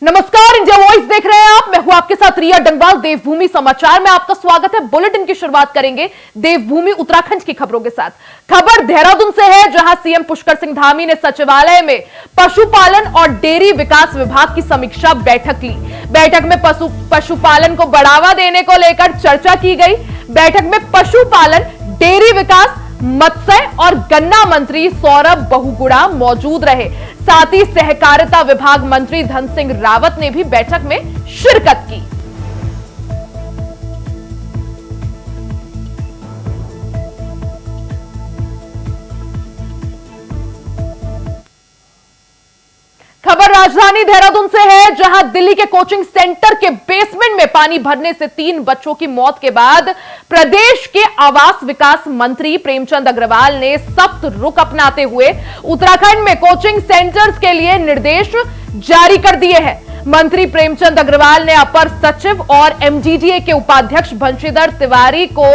नमस्कार, India voice देख रहे हैं आप। मैं हूं आपके साथ रिया डंगवाल। देवभूमि समाचार में आपका स्वागत है। बुलेटिन की शुरुआत करेंगे देवभूमि उत्तराखंड की खबरों के साथ। खबर देहरादून से है, जहां सीएम पुष्कर सिंह धामी ने सचिवालय में पशुपालन और डेयरी विकास विभाग की समीक्षा बैठक ली। बैठक में पशुपालन को बढ़ावा देने को लेकर चर्चा की गई। बैठक में पशुपालन, डेयरी विकास, मत्स्य और गन्ना मंत्री सौरभ बहुगुणा मौजूद रहे। साथ ही सहकारिता विभाग मंत्री धन सिंह रावत ने भी बैठक में शिरकत की। खबर राजधानी देहरादून से है, जहां दिल्ली के कोचिंग सेंटर के बेसमेंट में पानी भरने से 3 बच्चों की मौत के बाद प्रदेश के आवास विकास मंत्री प्रेमचंद अग्रवाल ने सख्त रुख अपनाते हुए उत्तराखंड में कोचिंग सेंटर्स के लिए निर्देश जारी कर दिए हैं। मंत्री प्रेमचंद अग्रवाल ने अपर सचिव और एमजीडीए के उपाध्यक्ष बंशीधर तिवारी को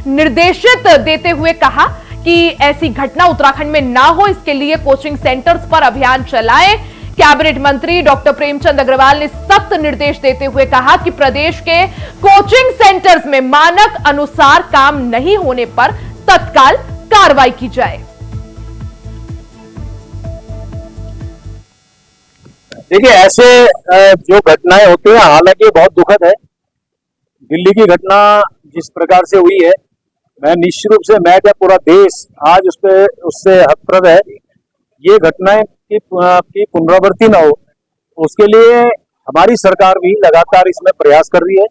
निर्देशित देते हुए कहा कि ऐसी घटना उत्तराखंड में ना हो, इसके लिए कोचिंग सेंटर्स पर अभियान चलाएं। कैबिनेट मंत्री डॉक्टर प्रेमचंद अग्रवाल ने सख्त निर्देश देते हुए कहा कि प्रदेश के कोचिंग सेंटर्स में मानक अनुसार काम नहीं होने पर तत्काल कार्रवाई की जाए। देखिए, ऐसे जो घटनाएं होती हैं, हालांकि बहुत दुखद है। दिल्ली की घटना जिस प्रकार से हुई है, मैं निश्चित रूप से मैं क्या पूरा देश आज उससे हतप्रभ है। ये घटनाएं की पुनरावृत्ति न हो, उसके लिए हमारी सरकार भी लगातार इसमें प्रयास कर रही है।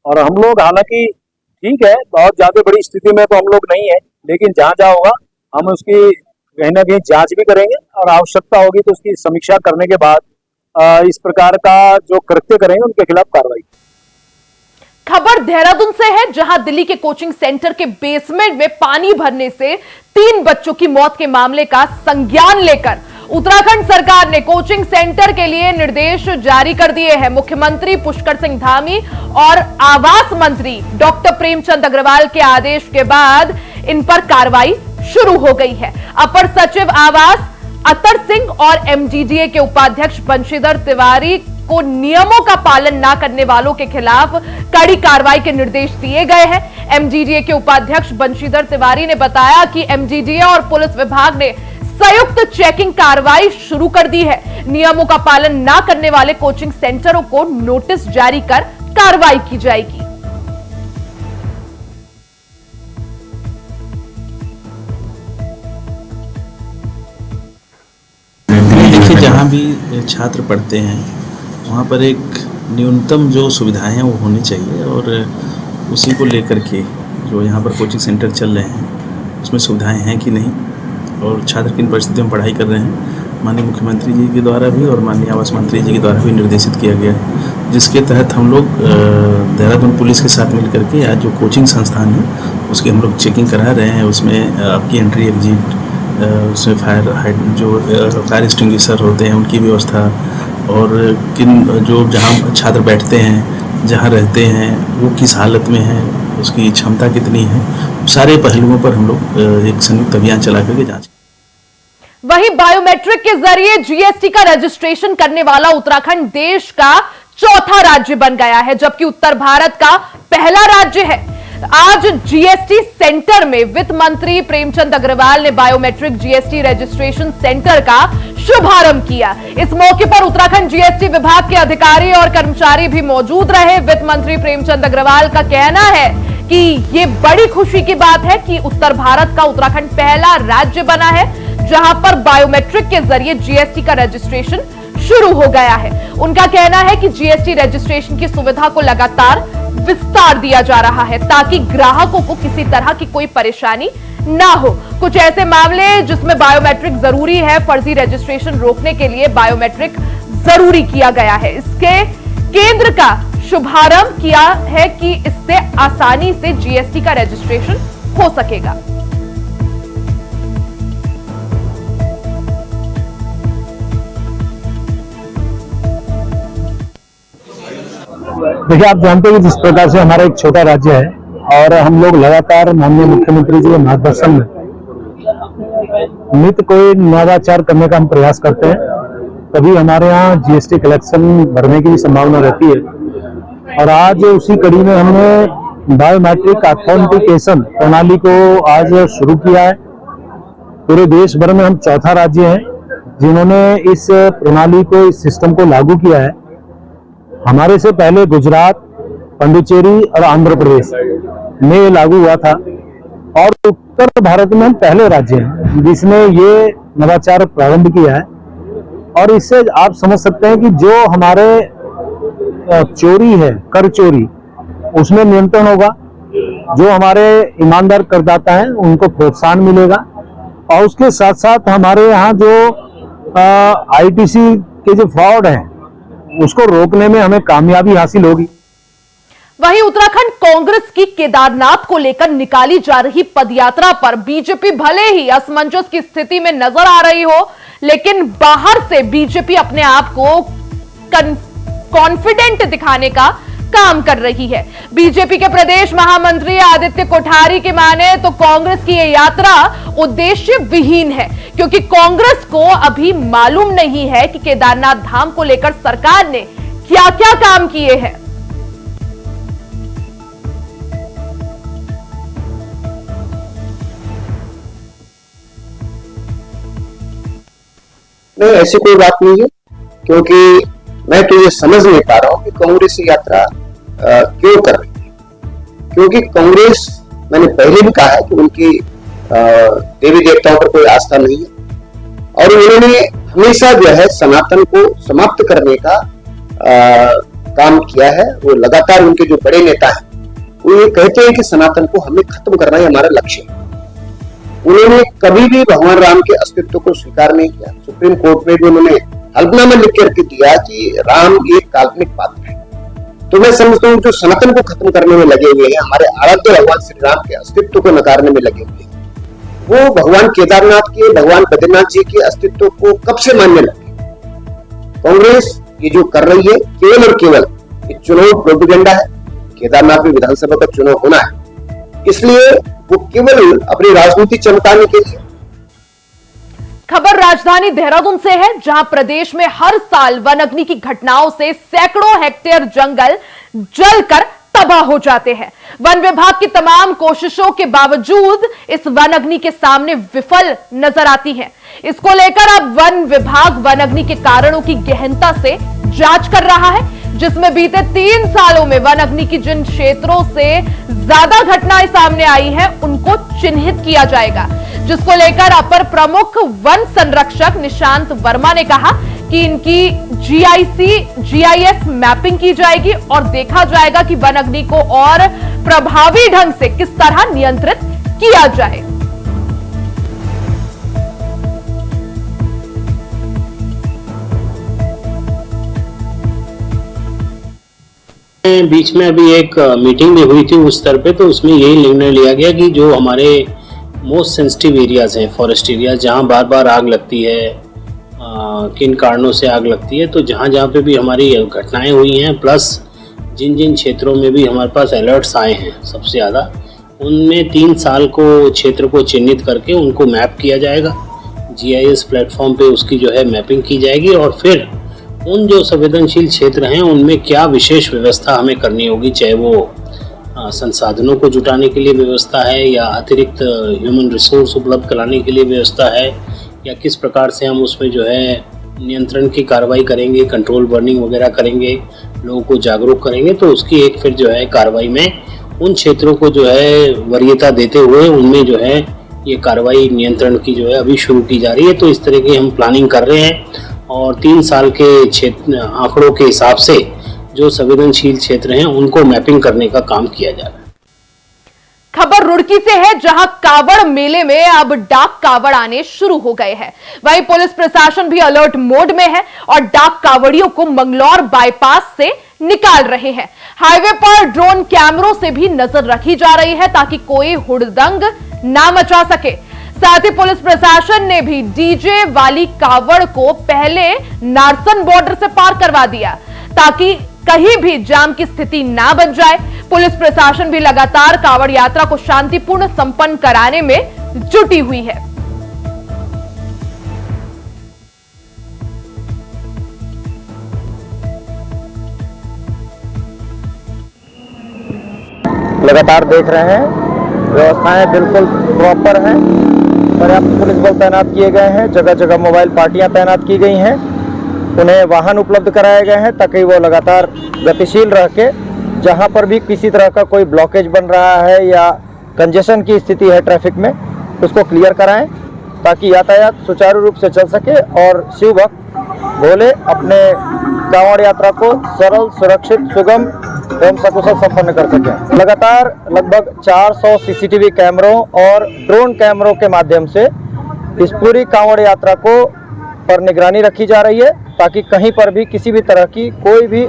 और हम लोग, हालांकि ठीक है, बहुत ज्यादा बड़ी स्थिति में तो हम लोग नहीं है, लेकिन जहां जहां होगा हम उसकी कहीं ना कहीं जांच भी करेंगे और आवश्यकता होगी तो उसकी समीक्षा करने के बाद इस प्रकार का जो कृत्य करेंगे उनके खिलाफ कार्रवाई। खबर देहरादून से है, जहां दिल्ली के कोचिंग सेंटर के बेसमेंट में पानी भरने से 3 बच्चों की मौत के मामले का संज्ञान लेकर उत्तराखंड सरकार ने कोचिंग सेंटर के लिए निर्देश जारी कर दिए हैं। मुख्यमंत्री पुष्कर सिंह धामी और आवास मंत्री डॉक्टर प्रेमचंद अग्रवाल के आदेश के बाद इन पर कार्रवाई शुरू हो गई है। अपर सचिव आवास अतर सिंह और एमजीडीए के उपाध्यक्ष बंशीधर तिवारी को नियमों का पालन न करने वालों के खिलाफ कड़ी कार्रवाई के निर्देश दिए गए हैं। एमजीडीए के उपाध्यक्ष बंशीधर तिवारी ने बताया कि एमजीडीए और पुलिस विभाग ने संयुक्त चेकिंग कार्रवाई शुरू कर दी है। नियमों का पालन न करने वाले कोचिंग सेंटरों को नोटिस जारी कर कार्रवाई की जाएगी। देखिए, जहाँ भी छात्र पढ़ते हैं वहाँ पर एक न्यूनतम जो सुविधाएं हैं वो होनी चाहिए, और उसी को लेकर के जो यहाँ पर कोचिंग सेंटर चल रहे हैं उसमें सुविधाएं हैं कि नहीं, और छात्र किन परिस्थितियों में पढ़ाई कर रहे हैं, माननीय मुख्यमंत्री जी के द्वारा भी और माननीय आवास मंत्री जी के द्वारा भी निर्देशित किया गया है। जिसके तहत हम लोग देहरादून पुलिस के साथ मिलकर के आज जो कोचिंग संस्थान है उसकी हम लोग चेकिंग करा रहे हैं। उसमें आपकी एंट्री एग्जिट, उसमें फायर एक्सटिंग्विशर होते हैं उनकी व्यवस्था, और किन जो जहाँ छात्र बैठते हैं, जहाँ रहते हैं, वो किस हालत में है, उसकी क्षमता कितनी है, सारे पहलुओं पर हम लोग एक संयुक्त अभियान चला करके जांच। वहीं बायोमेट्रिक के जरिए जीएसटी का रजिस्ट्रेशन करने वाला उत्तराखंड देश का 4था राज्य बन गया है, जबकि उत्तर भारत का पहला राज्य है। आज जीएसटी सेंटर में वित्त मंत्री प्रेमचंद अग्रवाल ने बायोमेट्रिक जीएसटी रजिस्ट्रेशन सेंटर का शुभारंभ किया। इस मौके पर उत्तराखंड जीएसटी विभाग के अधिकारी और कर्मचारी भी मौजूद रहे। वित्त मंत्री प्रेमचंद अग्रवाल का कहना है कि ये बड़ी खुशी की बात है कि उत्तर भारत का उत्तराखंड पहला राज्य बना है जहां पर बायोमेट्रिक के जरिए जीएसटी का रजिस्ट्रेशन शुरू हो गया है। उनका कहना है कि जीएसटी रजिस्ट्रेशन की सुविधा को लगातार विस्तार दिया जा रहा है ताकि ग्राहकों को किसी तरह की कोई परेशानी ना हो। कुछ ऐसे मामले जिसमें बायोमेट्रिक जरूरी है, फर्जी रजिस्ट्रेशन रोकने के लिए बायोमेट्रिक जरूरी किया गया है। इसके केंद्र का शुभारंभ किया है कि इससे आसानी से जीएसटी का रजिस्ट्रेशन हो सकेगा। देखिए, आप जानते हैं कि जिस प्रकार से हमारा एक छोटा राज्य है और हम लोग लगातार माननीय मुख्यमंत्री जी के मार्गदर्शन में नित्य कोई नवाचार करने का हम प्रयास करते हैं। तभी हमारे यहाँ जीएसटी कलेक्शन बढ़ने की भी संभावना रहती है। और आज उसी कड़ी में हमने बायोमेट्रिक ऑथेंटिकेशन प्रणाली को आज शुरू किया है। पूरे देश भर में हम चौथा राज्य हैं जिन्होंने इस प्रणाली को, इस सिस्टम को लागू किया है। हमारे से पहले गुजरात, पुडुचेरी और आंध्र प्रदेश में लागू हुआ था और उत्तर भारत में हम पहले राज्य हैं जिसने ये नवाचार प्रारंभ किया है। और इससे आप समझ सकते हैं कि जो हमारे चोरी है, कर चोरी, उसमें नियंत्रण होगा। जो हमारे ईमानदार करदाता हैं उनको प्रोत्साहन मिलेगा और उसके साथ साथ हमारे यहाँ जो आईटीसी के जो फ्रॉड हैं उसको रोकने में हमें कामयाबी हासिल होगी। वहीं उत्तराखंड कांग्रेस की केदारनाथ को लेकर निकाली जा रही पदयात्रा पर बीजेपी भले ही असमंजस की स्थिति में नजर आ रही हो, लेकिन बाहर से बीजेपी अपने आप को कॉन्फिडेंट दिखाने का काम कर रही है। बीजेपी के प्रदेश महामंत्री आदित्य कोठारी की माने तो कांग्रेस की यह यात्रा उद्देश्य विहीन है, क्योंकि कांग्रेस को अभी मालूम नहीं है कि केदारनाथ धाम को लेकर सरकार ने क्या क्या काम किए हैं। नहीं, ऐसी कोई बात नहीं है, क्योंकि मैं तो ये समझ नहीं पा रहा हूं कि कांग्रेस ये यात्रा क्यों कर रही है। क्योंकि कांग्रेस, मैंने पहले भी कहा है कि उनकी देवी देवताओं पर कोई आस्था नहीं है और उन्होंने हमेशा जो है सनातन को समाप्त करने का काम किया है। वो लगातार, उनके जो बड़े नेता हैं वो ये कहते हैं कि सनातन को हमें खत्म करना ही हमारा लक्ष्य है। उन्होंने कभी भी भगवान राम के अस्तित्व को स्वीकार नहीं किया। सुप्रीम कोर्ट में भी उन्होंने हल्फनामा लिख करके दिया कि राम एक काल्पनिक पात्र है। तो मैं समझता हूँ जो सनातन को खत्म करने में लगे हुए हैं, हमारे आराध्य भगवान श्री राम के अस्तित्व को नकारने में लगे हुए हैं, वो भगवान केदारनाथ के, भगवान बद्रीनाथ जी के अस्तित्व को कब से मानने लगे। कांग्रेस ये जो कर रही है केवल और केवल ये चुनाव प्रोपेगेंडा है। केदारनाथ में विधानसभा का चुनाव होना है, इसलिए वो केवल अपनी राजनीति चमकाने के लिए। खबर राजधानी देहरादून से है, जहां प्रदेश में हर साल वन अग्नि की घटनाओं से सैकड़ों हेक्टेयर जंगल जलकर तबाह हो जाते हैं। वन विभाग की तमाम कोशिशों के बावजूद इस वन अग्नि के सामने विफल नजर आती है। इसको लेकर अब वन विभाग वन अग्नि के कारणों की गहनता से जांच कर रहा है, जिसमें बीते 3 सालों में वन अग्नि की जिन क्षेत्रों से ज्यादा घटनाएं सामने आई है उनको चिन्हित किया जाएगा, जिसको लेकर अपर प्रमुख वन संरक्षक निशांत वर्मा ने कहा कि इनकी GIS मैपिंग की जाएगी और देखा जाएगा कि वन अग्नि को और प्रभावी ढंग से किस तरह नियंत्रित किया जाए। बीच में अभी एक मीटिंग भी हुई थी उस स्तर पे, तो उसमें यही निर्णय लिया गया कि जो हमारे मोस्ट सेंसिटिव एरियाज हैं, फॉरेस्ट एरियाज, जहाँ बार बार आग लगती है, किन कारणों से आग लगती है, तो जहाँ जहाँ पे भी हमारी घटनाएं हुई हैं, प्लस जिन जिन क्षेत्रों में भी हमारे पास अलर्ट्स आए हैं सबसे ज़्यादा, उनमें 3 साल को क्षेत्र को चिन्हित करके उनको मैप किया जाएगा। GIS प्लेटफॉर्म पे उसकी जो है मैपिंग की जाएगी और फिर उन जो संवेदनशील क्षेत्र हैं उनमें क्या विशेष व्यवस्था हमें करनी होगी, चाहे वो संसाधनों को जुटाने के लिए व्यवस्था है या अतिरिक्त ह्यूमन रिसोर्स उपलब्ध कराने के लिए व्यवस्था है, या किस प्रकार से हम उसमें जो है नियंत्रण की कार्रवाई करेंगे, कंट्रोल बर्निंग वगैरह करेंगे, लोगों को जागरूक करेंगे। तो उसकी एक फिर जो है कार्रवाई में उन क्षेत्रों को जो है वरीयता देते हुए उनमें जो है ये कार्रवाई नियंत्रण की जो है अभी शुरू की जा रही है। तो इस तरह की हम प्लानिंग कर रहे हैं और 3 साल के क्षेत्र आंकड़ों के हिसाब से जो संवेदनशील क्षेत्र हैं उनको मैपिंग करने का काम किया जा रहा है। खबर रुड़की से है, जहां कावड़ मेले में अब डाक कावड़ आने शुरू हो गए हैं। वहीं पुलिस प्रशासन भी अलर्ट मोड में है और डाक कावड़ियों को मंगलौर बाईपास से निकाल रहे हैं। हाईवे पर ड्रोन कैमरों से भी नजर रखी जा रही है ताकि कोई हुड़दंग ना मचा सके। साथ ही पुलिस प्रशासन ने भी डीजे वाली कावड़ को पहले नारसन बॉर्डर से पार करवा दिया ताकि कहीं भी जाम की स्थिति ना बन जाए। पुलिस प्रशासन भी लगातार कावड़ यात्रा को शांतिपूर्ण संपन्न कराने में जुटी हुई है। लगातार देख रहे हैं, व्यवस्थाएं बिल्कुल प्रॉपर हैं। पर्याप्त पुलिस बल तैनात किए गए हैं, जगह जगह मोबाइल पार्टियां तैनात की गई हैं, उन्हें वाहन उपलब्ध कराए गए हैं ताकि वो लगातार गतिशील रह के जहाँ पर भी किसी तरह का कोई ब्लॉकेज बन रहा है या कंजेशन की स्थिति है ट्रैफिक में, उसको क्लियर कराएं ताकि यातायात सुचारू रूप से चल सके और शिव भक्त भोले अपने कांवड़ यात्रा को सरल, सुरक्षित, सुगम एवं सकुशल संपन्न कर सकें। लगातार लगभग 400 सीसीटीवी कैमरों और ड्रोन कैमरों के माध्यम से इस पूरी कांवड़ यात्रा को पर निगरानी रखी जा रही है ताकि कहीं पर भी किसी भी तरह की कोई भी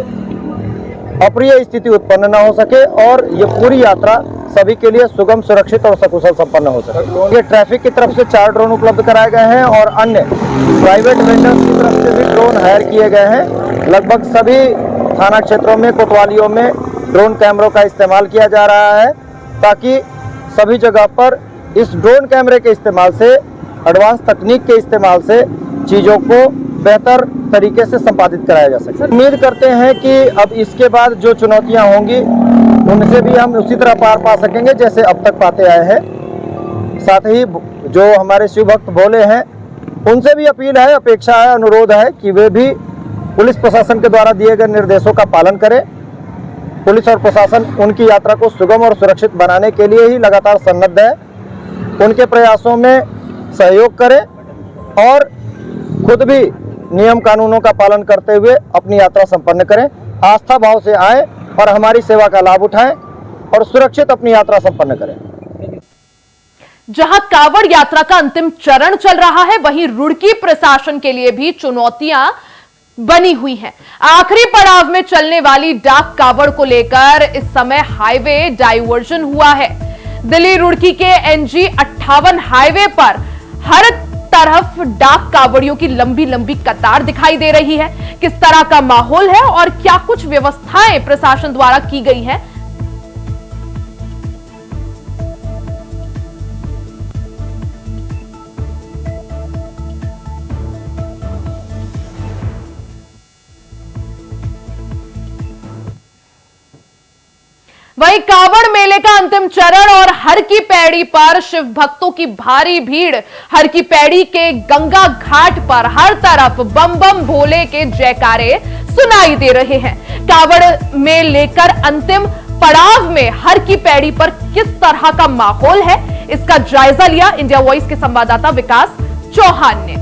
अप्रिय स्थिति उत्पन्न न हो सके और ये पूरी यात्रा सभी के लिए सुगम, सुरक्षित और सकुशल संपन्न हो सके। ये ट्रैफिक की तरफ से 4 ड्रोन उपलब्ध कराए गए हैं और अन्य प्राइवेट वेंडर्स की तरफ से भी ड्रोन हायर किए गए हैं। लगभग सभी थाना क्षेत्रों में, कोतवालियों में ड्रोन कैमरों का इस्तेमाल किया जा रहा है ताकि सभी जगह पर इस ड्रोन कैमरे के इस्तेमाल से, एडवांस तकनीक के इस्तेमाल से चीज़ों को बेहतर तरीके से संपादित कराया जा सके। उम्मीद करते हैं कि अब इसके बाद जो चुनौतियां होंगी उनसे भी हम उसी तरह पार पा सकेंगे जैसे अब तक पाते आए हैं। साथ ही जो हमारे शिव भक्त भोले हैं उनसे भी अपील है, अपेक्षा है, अनुरोध है कि वे भी पुलिस प्रशासन के द्वारा दिए गए निर्देशों का पालन करें। पुलिस और प्रशासन उनकी यात्रा को सुगम और सुरक्षित बनाने के लिए ही लगातार सन्नद्ध है। उनके प्रयासों में सहयोग करें और खुद भी नियम कानूनों का पालन करते हुए अपनी यात्रा संपन्न करें। आस्था भाव से आएं और हमारी सेवा का लाभ उठाएं और सुरक्षित अपनी यात्रा संपन्न करें। जहां कांवड़ यात्रा का अंतिम चरण चल रहा है, वहीं रुड़की प्रशासन के लिए भी चुनौतियां बनी हुई हैं। आखिरी पड़ाव में चलने वाली डाक कांवड़ को लेकर इस समय हाईवे डाइवर्जन हुआ है। दिल्ली रुड़की के NG 58 हाईवे पर हर तरफ डाक कांवड़ियों की लंबी लंबी कतार दिखाई दे रही है। किस तरह का माहौल है और क्या कुछ व्यवस्थाएं प्रशासन द्वारा की गई हैं, वहीं कांवड़ मेले का अंतिम चरण और हर की पैड़ी पर शिव भक्तों की भारी भीड़। हर की पैड़ी के गंगा घाट पर हर तरफ बम बम भोले के जयकारे सुनाई दे रहे हैं। कांवड़ में लेकर अंतिम पड़ाव में हर की पैड़ी पर किस तरह का माहौल है, इसका जायजा लिया इंडिया वॉइस के संवाददाता विकास चौहान ने।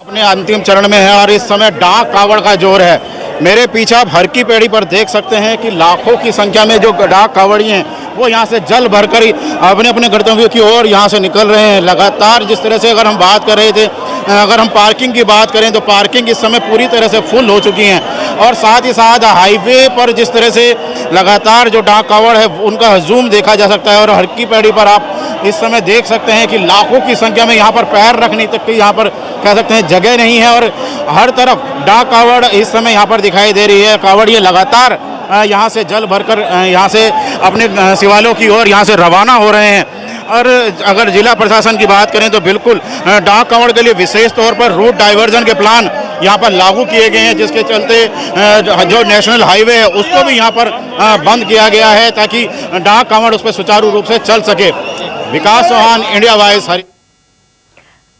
अपने अंतिम चरण में है और इस समय डाक कांवड़ का जोर है। मेरे पीछे आप हर की पैड़ी पर देख सकते हैं कि लाखों की संख्या में जो डाक कांवड़ी हैं वो यहाँ से जल भरकर ही अपने अपने गंतव्य की ओर यहाँ से निकल रहे हैं। लगातार जिस तरह से अगर हम बात कर रहे थे, अगर हम पार्किंग की बात करें तो पार्किंग इस समय पूरी तरह से फुल हो चुकी हैं और साथ ही साथ हाईवे पर जिस तरह से लगातार जो डाक कांवड़ है उनका हजूम देखा जा सकता है और हर की पैड़ी पर आप इस समय देख सकते हैं कि लाखों की संख्या में यहाँ पर पैर रखने तक की यहाँ पर कह सकते हैं जगह नहीं है और हर तरफ डाक कांवड़ इस समय यहाँ पर दिखाई दे रही है। कांवड़िए लगातार यहाँ से जल भरकर यहाँ से अपने शिवालयों की ओर यहाँ से रवाना हो रहे हैं। और अगर जिला प्रशासन की बात करें तो बिल्कुल डाक कांवड़ के लिए विशेष तौर पर रूट डाइवर्जन के प्लान यहाँ पर लागू किए गए हैं, जिसके चलते जो नेशनल हाईवे है उसको भी यहाँ पर बंद किया गया है ताकि डाक कांवड़ उस पर सुचारू रूप से चल सके। विकास चौहान, इंडिया वॉइस।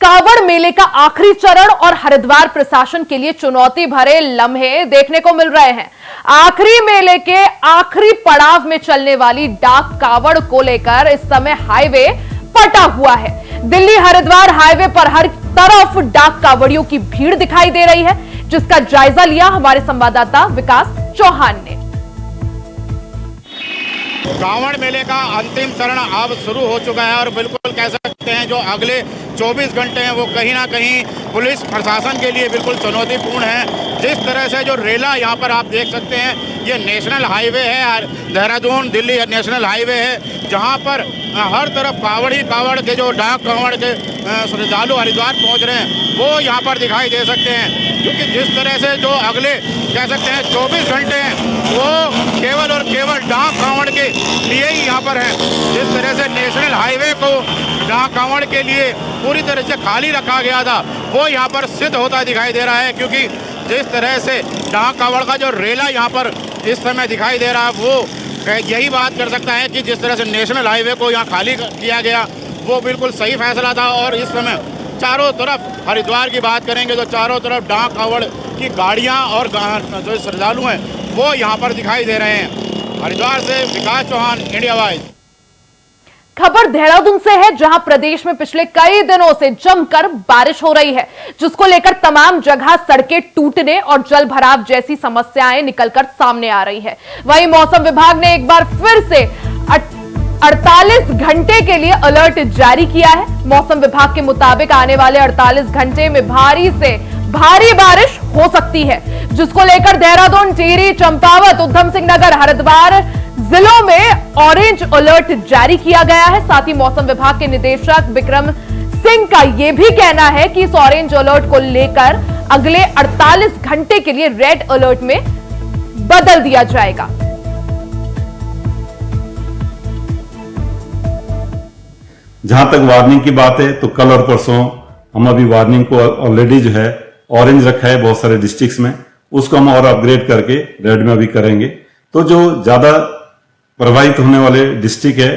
कांवड़ मेले का आखिरी चरण और हरिद्वार प्रशासन के लिए चुनौती भरे लम्हे देखने को मिल रहे हैं। आखिरी मेले के आखिरी पड़ाव में चलने वाली डाक कांवड़ को लेकर इस समय हाईवे फटा हुआ है। दिल्ली हरिद्वार हाईवे पर हर तरफ डाक कांवड़ियों की भीड़ दिखाई दे रही है, जिसका जायजा लिया हमारे संवाददाता विकास चौहान ने। कांवड़ मेले का अंतिम चरण अब शुरू हो चुका है और बिल्कुल कह सकते हैं जो अगले 24 घंटे हैं वो कहीं ना कहीं पुलिस प्रशासन के लिए बिल्कुल चुनौतीपूर्ण है। जिस तरह से जो रेला यहाँ पर आप देख सकते हैं, ये नेशनल हाईवे है, देहरादून दिल्ली नेशनल हाईवे है, जहाँ पर हर तरफ कांवड़ ही कांवड़ के जो डाक कांवड़ के श्रद्धालु हरिद्वार पहुँच रहे हैं वो यहाँ पर दिखाई दे सकते हैं। क्योंकि जिस तरह से जो अगले कह सकते हैं 24 घंटे हैं वो केवल और केवल डाक कांवड़ के लिए ही यहाँ पर है। जिस तरह से नेशनल हाईवे को डाक कांवड़ के लिए पूरी तरह से खाली रखा गया था वो यहाँ पर सिद्ध होता दिखाई दे रहा है, क्योंकि जिस तरह से डाक कांवड़ का जो रेला यहाँ पर इस समय दिखाई दे रहा है वो यही बात कर सकता है कि जिस तरह से नेशनल हाईवे को यहाँ खाली किया गया वो बिल्कुल सही फैसला था। और इस समय चारों तरफ हरिद्वार की बात करेंगे तो चारों तरफ डाक कावड़ की गाड़ियाँ और जो श्रद्धालु हैं वो यहाँ पर दिखाई दे रहे हैं। हरिद्वार से विकास चौहान, इंडिया वाइज। खबर देहरादून से है, जहां प्रदेश में पिछले कई दिनों से जमकर बारिश हो रही है, जिसको लेकर तमाम जगह सड़कें टूटने और जल भराव जैसी समस्याएं निकलकर सामने आ रही है। वहीं मौसम विभाग ने एक बार फिर से 48 घंटे के लिए अलर्ट जारी किया है। मौसम विभाग के मुताबिक आने वाले 48 घंटे में भारी से भारी बारिश हो सकती है, जिसको लेकर देहरादून, टिहरी, चंपावत, उधम सिंह नगर, हरिद्वार जिलों में ऑरेंज अलर्ट जारी किया गया है। साथ ही मौसम विभाग के निदेशक विक्रम सिंह का यह भी कहना है कि इस ऑरेंज अलर्ट को लेकर अगले 48 घंटे के लिए रेड अलर्ट में बदल दिया जाएगा। जहां तक वार्निंग की बात है तो कल और परसों हम अभी वार्निंग को ऑलरेडी जो है ऑरेंज रखा है बहुत सारे डिस्ट्रिक्ट्स में, उसको हम और अपग्रेड करके रेड में अभी करेंगे। तो जो ज्यादा प्रभावित होने वाले डिस्ट्रिक्ट है,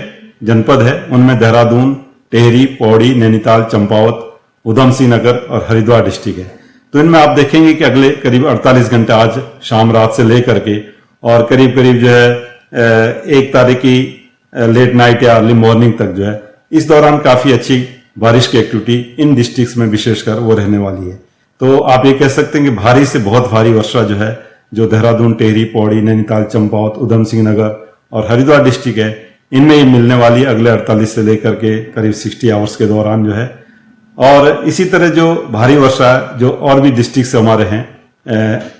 जनपद है, उनमें देहरादून, टिहरी, पौड़ी, नैनीताल, चंपावत, उधम सिंह नगर और हरिद्वार डिस्ट्रिक्ट है। तो इनमें आप देखेंगे कि अगले करीब 48 घंटे आज शाम रात से लेकर के और करीब करीब जो है 1 तारीख की लेट नाइट या अर्ली मॉर्निंग तक जो है इस दौरान काफी अच्छी बारिश की एक्टिविटी इन डिस्ट्रिक्ट्स में विशेषकर वो रहने वाली है। तो आप ये कह सकते हैं कि भारी से बहुत भारी वर्षा जो है जो देहरादून, टेहरी, पौड़ी, नैनीताल, चंपावत, उधम सिंह नगर और हरिद्वार डिस्ट्रिक्ट है, इनमें ये मिलने वाली अगले 48 से लेकर के करीब 60 आवर्स के दौरान जो है। और इसी तरह जो भारी वर्षा जो और भी डिस्ट्रिक्ट हमारे हैं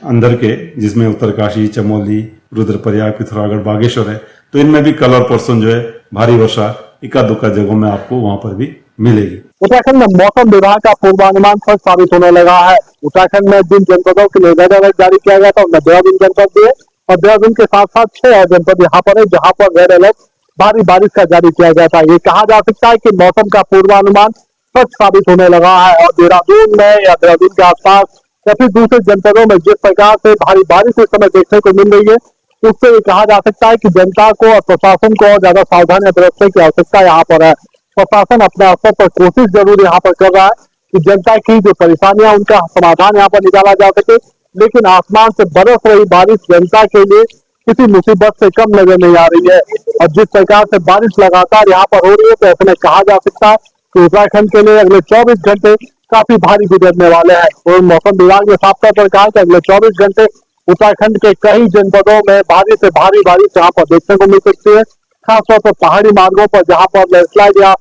अंदर के, जिसमें उत्तरकाशी, चमोली, रुद्रप्रयाग, पिथौरागढ़, बागेश्वर है, तो इनमें भी कल और परसों जो है भारी वर्षा इक्का दुक्का जगहों में आपको वहां पर भी मिलेगी। उत्तराखंड में मौसम विभाग का पूर्वानुमान सच साबित होने लगा है। उत्तराखंड में जिन जनपदों के लिए रेड अलर्ट जारी किया गया था उनमें देहरादून जनपद भी है और देहरादून के साथ साथ 6 और जनपद यहाँ पर है जहाँ पर रेड अलर्ट भारी बारिश का जारी किया गया था। ये कहा जा सकता है कि मौसम का पूर्वानुमान सच साबित होने लगा है और देहरादून में या देहरादून के आसपास या फिर दूसरे जनपदों में जिस प्रकार से भारी बारिश इस समय देखने को मिल रही है, उससे ये कहा जा सकता है कि जनता को और प्रशासन को और ज्यादा सावधानी बरतने की आवश्यकता यहाँ पर है। प्रशासन अपने स्तर पर कोशिश जरूर यहाँ पर कर रहा है कि जनता की जो परेशानियां उनका समाधान यहाँ पर निकाला जा सके, लेकिन आसमान से बरस रही बारिश जनता के लिए किसी मुसीबत से कम नजर नहीं आ रही है। और जिस प्रकार से बारिश लगातार यहाँ पर हो रही है तो ऐसे में कहा जा सकता है कि उत्तराखंड के लिए अगले 24 घंटे काफी भारी गुजरने वाले हैं। और मौसम विभाग ने साफ तौर पर कहा कि अगले 24 घंटे उत्तराखंड के कई जनपदों में भारी से भारी बारिश यहाँ पर देखने को मिल सकती है, खासतौर पर पहाड़ी मार्गों पर जहाँ पर लैंडस्लाइड या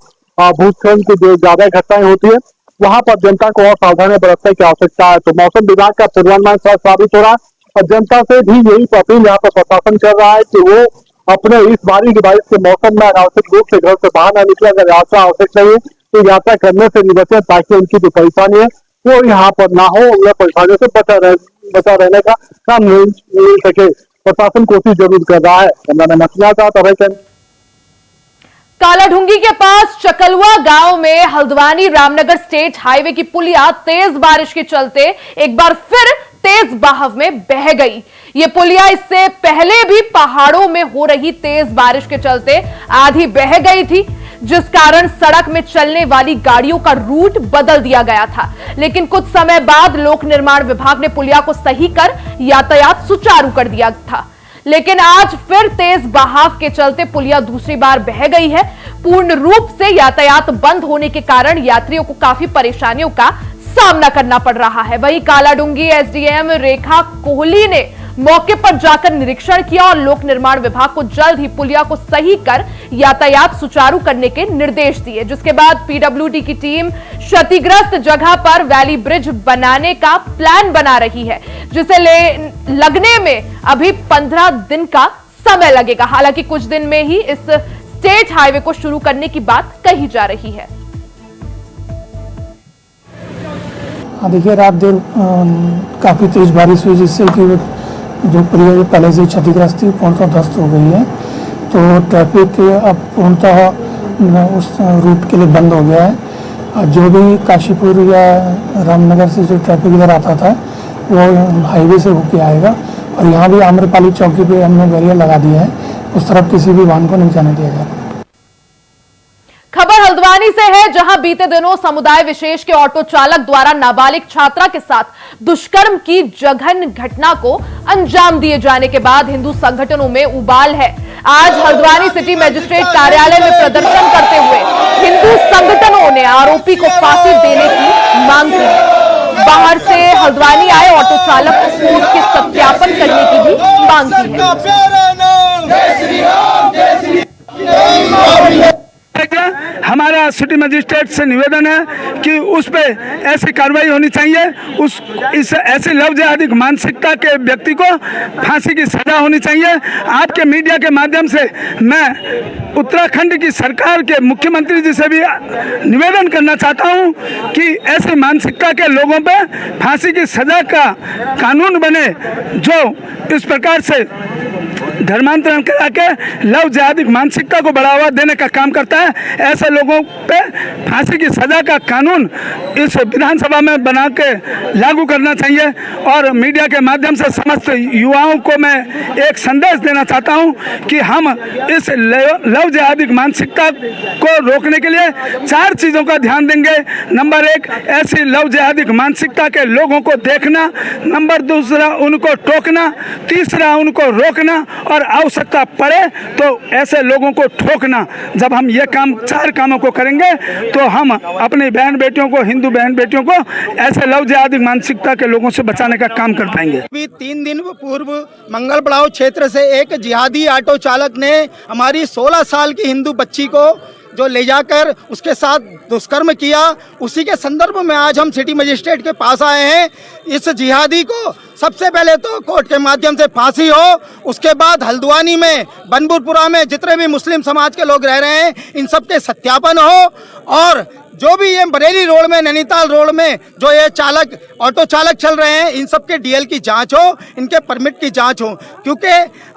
भूस्खलन की जो ज्यादा घटनाएं होती है वहां पर जनता को और सावधानी बरतने की आवश्यकता है। तो मौसम विभाग का पूर्वानुमान सच साबित हो रहा है और जनता से भी यही अपील यहाँ पर प्रशासन कर रहा है कि वो अपने इस बारिश के मौसम में अनावश्यक रूप से घर से बाहर न निकले। अगर यात्रा आवश्यक नहीं है तो यात्रा करने से निबचे ताकि उनकी जो परेशानी है वो यहाँ पर ना हो, उन्हें परेशानियों से बचा रहने का काम मिल सके। प्रशासन कोशिश जरूर कर रहा है। कालाढूंगी के पास चकलुआ गांव में हल्द्वानी रामनगर स्टेट हाईवे की पुलिया तेज बारिश के चलते एक बार फिर तेज बहाव में बह गई। ये पुलिया इससे पहले भी पहाड़ों में हो रही तेज बारिश के चलते आधी बह गई थी, जिस कारण सड़क में चलने वाली गाड़ियों का रूट बदल दिया गया था। लेकिन कुछ समय बाद लोक निर्माण विभाग ने पुलिया को सही कर यातायात सुचारू कर दिया था, लेकिन आज फिर तेज बहाव के चलते पुलिया दूसरी बार बह गई है। पूर्ण रूप से यातायात बंद होने के कारण यात्रियों को काफी परेशानियों का सामना करना पड़ रहा है। वहीं कालाढूंगी एसडीएम रेखा कोहली ने मौके पर जाकर निरीक्षण किया और लोक निर्माण विभाग को जल्द ही पुलिया को सही कर यातायात सुचारू करने के निर्देश दिए, जिसके बाद पीडब्ल्यूडी की टीम क्षतिग्रस्त जगह पर वैली ब्रिज बनाने का प्लान बना रही है, जिसे लगने में अभी 15 दिन का समय लगेगा। हालांकि कुछ दिन में ही इस स्टेट हाईवे को शुरू करने की बात कही जा रही है। देखिए, रात देर काफ़ी तेज बारिश हुई जिससे कि जो पुलिया पहले से क्षतिग्रस्त थी पूर्णतः ध्वस्त हो गई है। तो ट्रैफिक अब पूर्णतः उस रूट के लिए बंद हो गया है। जो भी काशीपुर या रामनगर से जो ट्रैफिक इधर आता था वो हाईवे से होके आएगा और यहाँ भी आम्रपाली चौकी पे हमने बैरियर लगा दिया है, उस तरफ किसी भी वाहन को नहीं जाने दिया जा रहा। खबर हल्द्वानी से है, जहां बीते दिनों समुदाय विशेष के ऑटो चालक द्वारा नाबालिग छात्रा के साथ दुष्कर्म की जघन्य घटना को अंजाम दिए जाने के बाद हिंदू संगठनों में उबाल है। आज हल्द्वानी सिटी मजिस्ट्रेट कार्यालय में प्रदर्शन करते हुए हिंदू संगठनों ने आरोपी को फांसी देने की मांग की है। बाहर से हल्द्वानी आए ऑटो चालक को कोर्ट के सत्यापन करने की भी मांग की है। हमारा सिटी मजिस्ट्रेट से निवेदन है कि उस पे ऐसी कार्रवाई होनी चाहिए, इस ऐसी लव जिहादी मानसिकता के व्यक्ति को फांसी की सजा होनी चाहिए। आपके मीडिया के माध्यम से मैं उत्तराखंड की सरकार के मुख्यमंत्री जी से भी निवेदन करना चाहता हूं कि ऐसी मानसिकता के लोगों पे फांसी की सजा का कानून बने, जो इस प्रकार से धर्मांतरण करा के लव जिहादी मानसिकता को बढ़ावा देने का काम करता है। ऐसे लोगों पे फांसी की सजा का कानून इस विधानसभा में बना के लागू करना चाहिए। और मीडिया के माध्यम से समस्त युवाओं को मैं एक संदेश देना चाहता हूं कि हम इस लव जिहादी मानसिकता को रोकने के लिए 4 चीज़ों का ध्यान देंगे। नंबर 1, ऐसी लव जिहादी मानसिकता के लोगों को देखना। नंबर 2, उनको टोकना। तीसरा, उनको रोकना। और आवश्यकता पड़े तो ऐसे लोगों को ठोकना। जब हम ये 4 कामों को करेंगे तो हम अपनी बहन बेटियों को, हिंदू बहन बेटियों को ऐसे लव जिहादी मानसिकता के लोगों से बचाने का काम कर पाएंगे। अभी 3 दिन पूर्व मंगल पड़ाव क्षेत्र से एक जिहादी ऑटो चालक ने हमारी 16 साल की हिंदू बच्ची को जो ले जाकर उसके साथ दुष्कर्म किया, उसी के संदर्भ में आज हम सिटी मजिस्ट्रेट के पास आए हैं। इस जिहादी को सबसे पहले तो कोर्ट के माध्यम से फांसी हो, उसके बाद हल्द्वानी में, बनपुरपुरा में जितने भी मुस्लिम समाज के लोग रह रहे हैं इन सब के सत्यापन हो, और जो भी ये बरेली रोड में, नैनीताल रोड में जो ये ऑटो चालक चल रहे हैं इन सब के डीएल की जांच हो, इनके परमिट की जांच हो, क्योंकि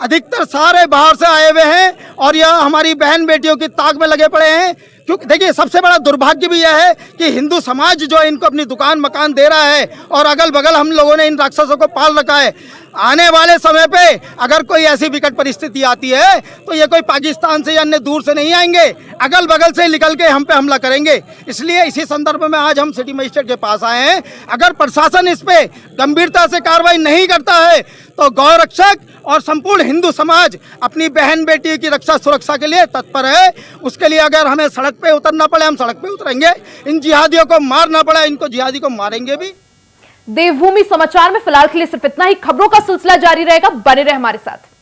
अधिकतर सारे बाहर से आए हुए हैं और यह हमारी बहन बेटियों की ताक में लगे पड़े हैं। क्योंकि देखिए, सबसे बड़ा दुर्भाग्य भी यह है कि हिंदू समाज जो इनको अपनी दुकान मकान दे रहा है और अगल बगल हम लोगों ने इन राक्षसों को पाल रखा है। आने वाले समय पे अगर कोई ऐसी विकट परिस्थिति आती है तो ये कोई पाकिस्तान से या अन्य दूर से नहीं आएंगे, अगल बगल से निकल के हम पे हमला करेंगे। इसलिए इसी संदर्भ में आज हम सिटी मजिस्ट्रेट के पास आए हैं। अगर प्रशासन इस पे गंभीरता से कार्रवाई नहीं करता है तो गौरक्षक और संपूर्ण हिंदू समाज अपनी बहन बेटी की रक्षा सुरक्षा के लिए तत्पर है। उसके लिए अगर हमें सड़क पे उतरना पड़े हम सड़क पे उतरेंगे, इन जिहादियों को मारना पड़े इनको जिहादी को मारेंगे भी। देवभूमि समाचार में फिलहाल के लिए सिर्फ इतना ही। खबरों का सिलसिला जारी रहेगा, बने रहे हमारे साथ।